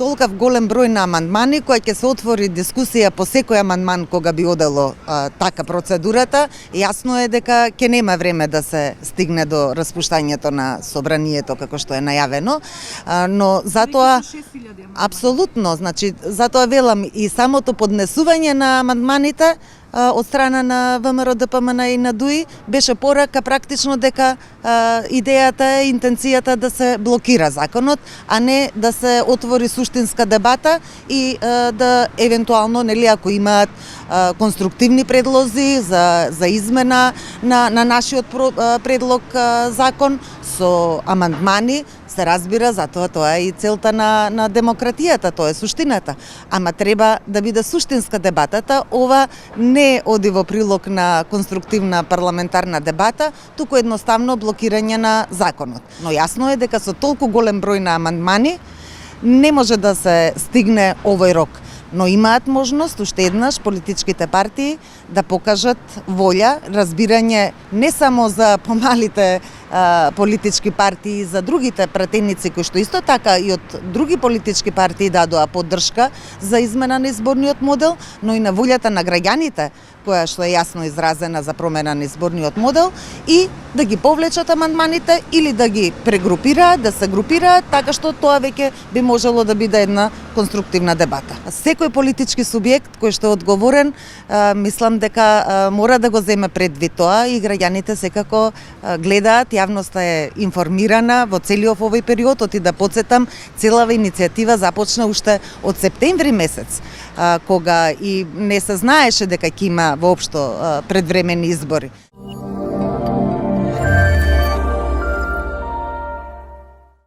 толкав голем број на амандмани, која ќе се отвори дискусија по секој амандман кога би одело така процедурата, јасно е дека ќе нема време да се стигне до распуштањето на собранието како што е најавено, но затоа апсолутно, значи затоа велам и самото поднесување на амандманите од страна на ВМРО, ДПМН и на ДУИ беше порака практично дека идејата е интенцијата да се блокира законот, а не да се отвори суштинска дебата и да евентуално, нели, ако имаат конструктивни предлози за измена на нашиот предлог закон со амандмани, се разбира, затоа тоа е и целта на демократијата, тоа е суштината. Ама треба да биде суштинска дебатата, ова не оди во прилог на конструктивна парламентарна дебата, туку едноставно блокирање на законот. Но јасно е дека со толку голем број на амандмани не може да се стигне овој рок. Но имаат можност уште еднаш политичките партии да покажат волја, разбирање не само за помалите политички партии, за другите пратеници кои што исто така и од други политички партии дадоа поддршка за измена на изборниот модел, но и на волјата на граѓаните, која што е јасно изразена за промена на изборниот модел, и да ги повлечат амандманите или да ги прегрупираат, да се групираат, така што тоа веќе би можело да биде една конструктивна дебата. Секој политички субјект кој што е одговорен, мислам дека мора да го земе предвид тоа и граѓаните секако гледаат, јавноста е информирана во целиот овој период. Оти да потсетам, целава иницијатива започна уште од септември месец, кога и не се знаеше дека ќе има воопшто предвремени избори.